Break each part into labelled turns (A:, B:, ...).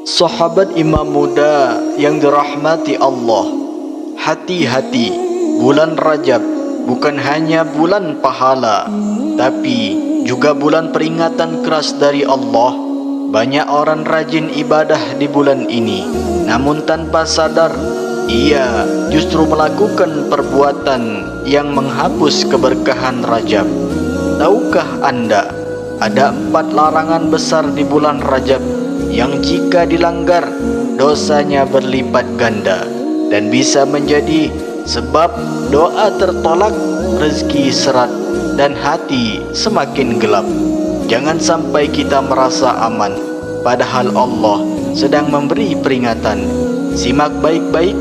A: Sahabat imam muda yang dirahmati Allah, hati-hati, bulan Rajab bukan hanya bulan pahala, tapi juga bulan peringatan keras dari Allah. Banyak orang rajin ibadah di bulan ini, namun tanpa sadar ia justru melakukan perbuatan yang menghapus keberkahan Rajab. Tahukah Anda, ada 4 larangan besar di bulan Rajab yang jika dilanggar dosanya berlipat ganda dan bisa menjadi sebab doa tertolak, rezeki seret dan hati semakin gelap. Jangan sampai kita merasa aman padahal Allah sedang memberi peringatan. Simak baik-baik,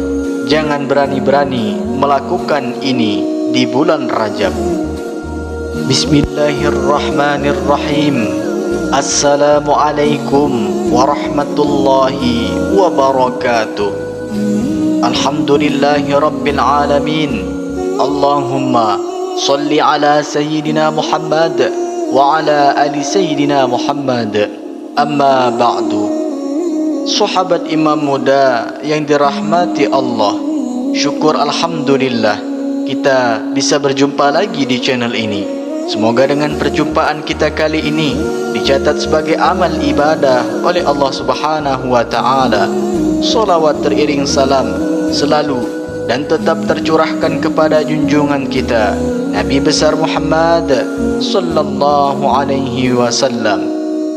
A: jangan berani-berani melakukan ini di bulan Rajab. Bismillahirrahmanirrahim. Assalamualaikum warahmatullahi wabarakatuh. Alhamdulillahi rabbil alamin. Allahumma salli ala sayyidina Muhammad wa ala ali sayyidina Muhammad. Amma ba'du. Sahabat imam muda yang dirahmati Allah, syukur alhamdulillah kita bisa berjumpa lagi di channel ini. Semoga dengan perjumpaan kita kali ini dicatat sebagai amal ibadah oleh Allah Subhanahu wa taala. Salawat teriring salam selalu dan tetap tercurahkan kepada junjungan kita Nabi besar Muhammad sallallahu alaihi wasallam.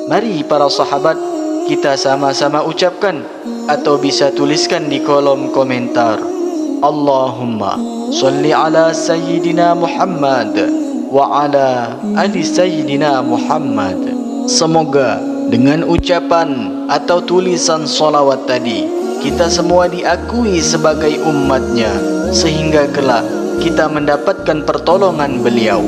A: Mari para sahabat, kita sama-sama ucapkan atau bisa tuliskan di kolom komentar, Allahumma salli ala sayyidina Muhammad wa ala ali sayyidina Muhammad. Semoga dengan ucapan atau tulisan solawat tadi kita semua diakui sebagai umatnya, sehingga kelak kita mendapatkan pertolongan beliau.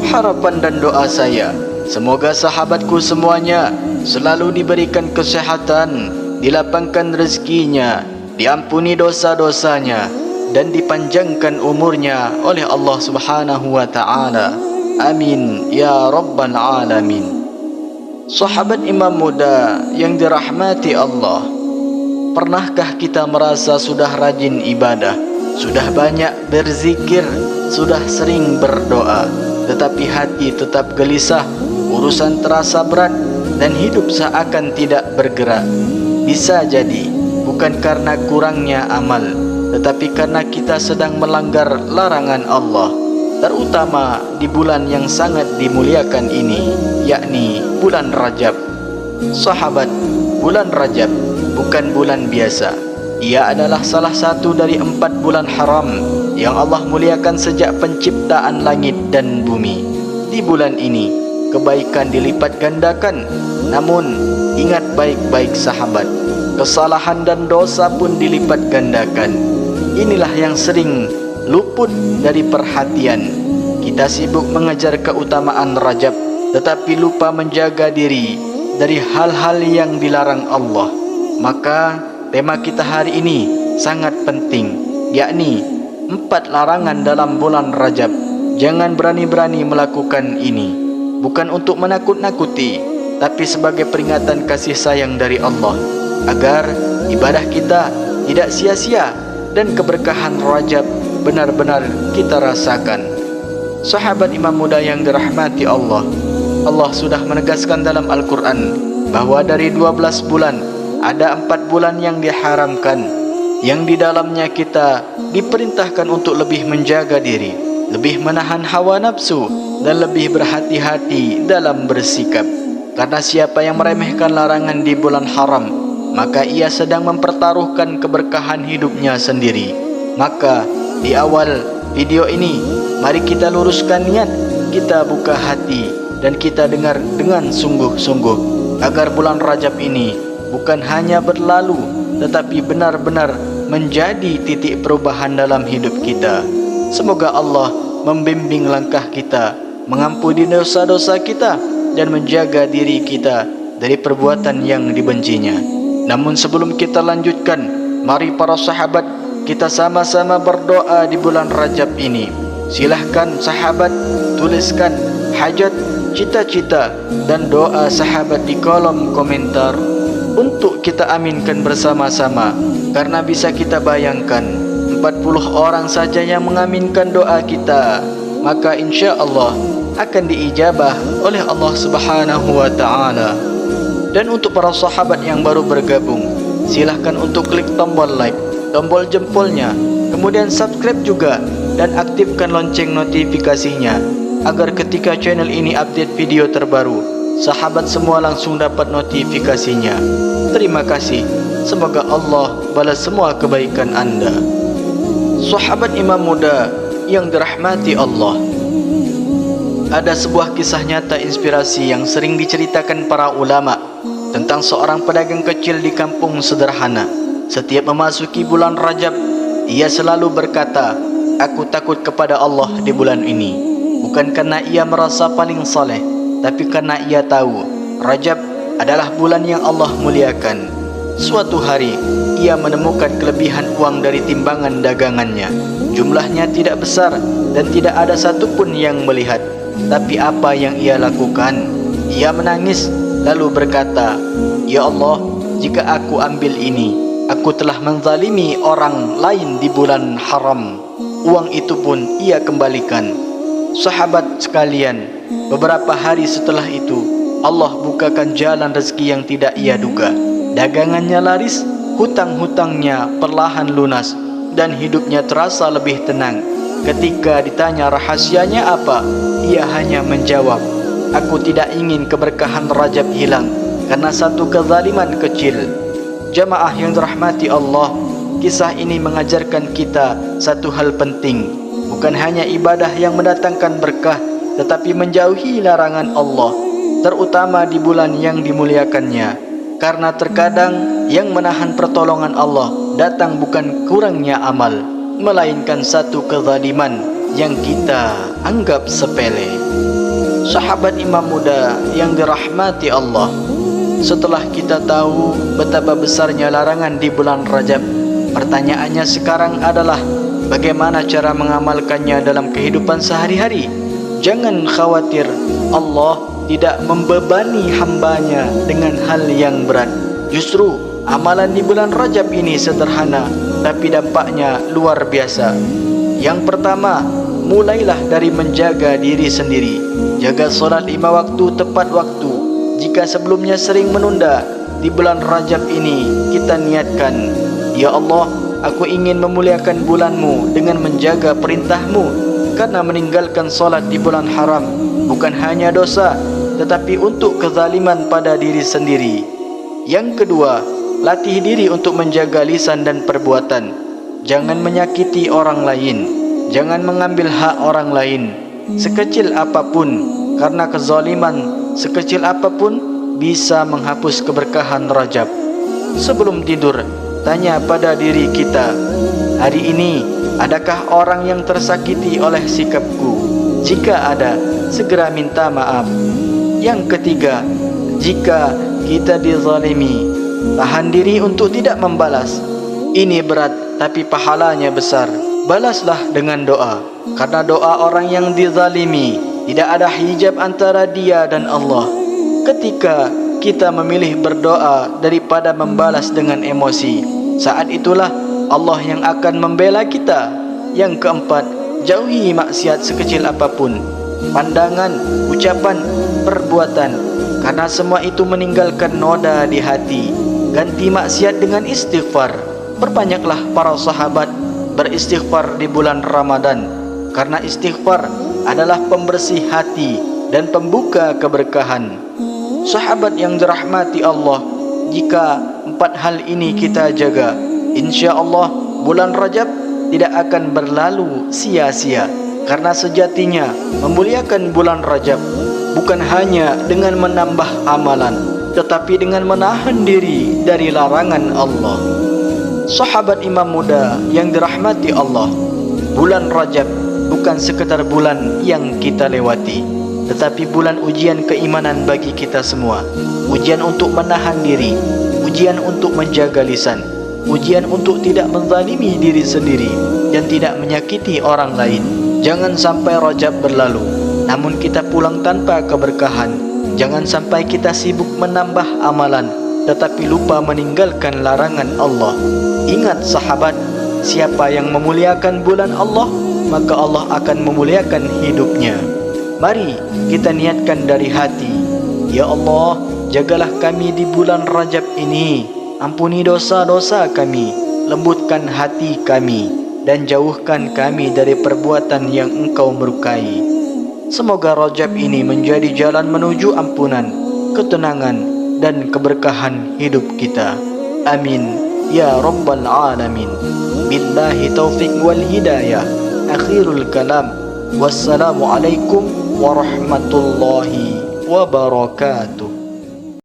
A: Harapan dan doa saya, semoga sahabatku semuanya selalu diberikan kesehatan, dilapangkan rezekinya, diampuni dosa-dosanya, dan dipanjangkan umurnya oleh Allah Subhanahu wa taala. Amin ya rabbal alamin. Sahabat imam muda yang dirahmati Allah, pernahkah kita merasa sudah rajin ibadah, sudah banyak berzikir, sudah sering berdoa, tetapi hati tetap gelisah, urusan terasa berat dan hidup seakan tidak bergerak? Bisa jadi bukan karena kurangnya amal, tetapi karena kita sedang melanggar larangan Allah, terutama di bulan yang sangat dimuliakan ini, yakni bulan Rajab. Sahabat, bulan Rajab bukan bulan biasa. Ia adalah salah satu dari 4 bulan haram yang Allah muliakan sejak penciptaan langit dan bumi. Di bulan ini kebaikan dilipat gandakan, namun ingat baik-baik sahabat, kesalahan dan dosa pun dilipat gandakan. Inilah yang sering luput dari perhatian. Kita sibuk mengejar keutamaan Rajab, tetapi lupa menjaga diri dari hal-hal yang dilarang Allah. Maka tema kita hari ini sangat penting, yakni 4 larangan dalam bulan Rajab. Jangan berani-berani melakukan ini, bukan untuk menakut-nakuti, tapi sebagai peringatan kasih sayang dari Allah, agar ibadah kita tidak sia-sia dan keberkahan Rajab benar-benar kita rasakan. Sahabat imam muda yang dirahmati Allah, Allah sudah menegaskan dalam Al-Quran bahwa dari 12 bulan ada 4 bulan yang diharamkan, yang di dalamnya kita diperintahkan untuk lebih menjaga diri, lebih menahan hawa nafsu, dan lebih berhati-hati dalam bersikap. Karena siapa yang meremehkan larangan di bulan haram, maka ia sedang mempertaruhkan keberkahan hidupnya sendiri. Maka di awal video ini, mari kita luruskan niat, kita buka hati, dan kita dengar dengan sungguh-sungguh, agar bulan Rajab ini bukan hanya berlalu, tetapi benar-benar menjadi titik perubahan dalam hidup kita. Semoga Allah membimbing langkah kita, mengampuni dosa-dosa kita, dan menjaga diri kita dari perbuatan yang dibencinya. Namun sebelum kita lanjutkan, mari para sahabat kita sama-sama berdoa di bulan Rajab ini. Silahkan sahabat tuliskan hajat, cita-cita dan doa sahabat di kolom komentar untuk untuk kita aminkan bersama-sama, karena bisa kita bayangkan 40 orang saja yang mengaminkan doa kita, maka insya Allah akan diijabah oleh Allah Subhanahu wa Ta'ala. Dan untuk para sahabat yang baru bergabung, silahkan untuk klik tombol like, tombol jempolnya, kemudian subscribe juga, dan aktifkan lonceng notifikasinya, agar ketika channel ini update video terbaru, sahabat semua langsung dapat notifikasinya. Terima kasih. Semoga Allah balas semua kebaikan anda. Sahabat imam muda yang dirahmati Allah, ada sebuah kisah nyata inspirasi yang sering diceritakan para ulama tentang seorang pedagang kecil di kampung sederhana. Setiap memasuki bulan Rajab, ia selalu berkata, "Aku takut kepada Allah di bulan ini." Bukan karena ia merasa paling saleh, tapi karena ia tahu Rajab adalah bulan yang Allah muliakan. Suatu hari, ia menemukan kelebihan uang dari timbangan dagangannya. Jumlahnya tidak besar dan tidak ada satupun yang melihat. Tapi apa yang ia lakukan? Ia menangis lalu berkata, "Ya Allah, jika aku ambil ini, aku telah menzalimi orang lain di bulan haram." Uang itu pun ia kembalikan. Sahabat sekalian, beberapa hari setelah itu, Allah bukakan jalan rezeki yang tidak ia duga. Dagangannya laris, hutang-hutangnya perlahan lunas, dan hidupnya terasa lebih tenang. Ketika ditanya rahasianya apa, ia hanya menjawab, "Aku tidak ingin keberkahan Rajab hilang karena satu kezaliman kecil." Jamaah yang dirahmati Allah, kisah ini mengajarkan kita satu hal penting. Bukan hanya ibadah yang mendatangkan berkah, tetapi menjauhi larangan Allah, terutama di bulan yang dimuliakannya. Karena terkadang yang menahan pertolongan Allah datang bukan kurangnya amal, melainkan satu kezaliman yang kita anggap sepele. Sahabat imam muda yang dirahmati Allah, setelah kita tahu betapa besarnya larangan di bulan Rajab, pertanyaannya sekarang adalah bagaimana cara mengamalkannya dalam kehidupan sehari-hari. Jangan khawatir, Allah tidak membebani hambanya dengan hal yang berat. Justru amalan di bulan Rajab ini sederhana, tapi dampaknya luar biasa. Yang pertama, mulailah dari menjaga diri sendiri. Jaga solat 5 waktu tepat waktu. Jika sebelumnya sering menunda, di bulan Rajab ini kita niatkan, "Ya Allah, aku ingin memuliakan bulanmu dengan menjaga perintahmu." Karena meninggalkan solat di bulan haram bukan hanya dosa, tetapi untuk kezaliman pada diri sendiri. Yang kedua, latih diri untuk menjaga lisan dan perbuatan. Jangan menyakiti orang lain, jangan mengambil hak orang lain, sekecil apapun, karena kezaliman sekecil apapun bisa menghapus keberkahan Rajab. Sebelum tidur, tanya pada diri kita, hari ini adakah orang yang tersakiti oleh sikapku? Jika ada, segera minta maaf. Yang ketiga, jika kita dizalimi, tahan diri untuk tidak membalas. Ini berat tapi pahalanya besar. Balaslah dengan doa, karena doa orang yang dizalimi tidak ada hijab antara dia dan Allah. Ketika kita memilih berdoa daripada membalas dengan emosi, saat itulah Allah yang akan membela kita. Yang keempat, jauhi maksiat sekecil apapun, pandangan, ucapan, perbuatan, karena semua itu meninggalkan noda di hati. Ganti maksiat dengan istighfar. Perbanyaklah para sahabat beristighfar di bulan Ramadan, karena istighfar adalah pembersih hati dan pembuka keberkahan. Sahabat yang dirahmati Allah, jika 4 hal ini kita jaga, insya Allah bulan Rajab tidak akan berlalu sia-sia. Karena sejatinya memuliakan bulan Rajab bukan hanya dengan menambah amalan, tetapi dengan menahan diri dari larangan Allah. Sahabat imam muda yang dirahmati Allah, bulan Rajab bukan sekedar bulan yang kita lewati, tetapi bulan ujian keimanan bagi kita semua. Ujian untuk menahan diri, ujian untuk menjaga lisan, ujian untuk tidak menzalimi diri sendiri dan tidak menyakiti orang lain. Jangan sampai Rajab berlalu namun kita pulang tanpa keberkahan. Jangan sampai kita sibuk menambah amalan tetapi lupa meninggalkan larangan Allah. Ingat sahabat, siapa yang memuliakan bulan Allah, maka Allah akan memuliakan hidupnya. Mari kita niatkan dari hati, ya Allah, jagalah kami di bulan Rajab ini. Ampuni dosa-dosa kami, lembutkan hati kami, dan jauhkan kami dari perbuatan yang Engkau murkai. Semoga Rajab ini menjadi jalan menuju ampunan, ketenangan, dan keberkahan hidup kita. Amin ya Rabbal Alamin. Billahi taufiq wal hidayah. Akhirul kalam. Wassalamualaikum warahmatullahi wabarakatuh.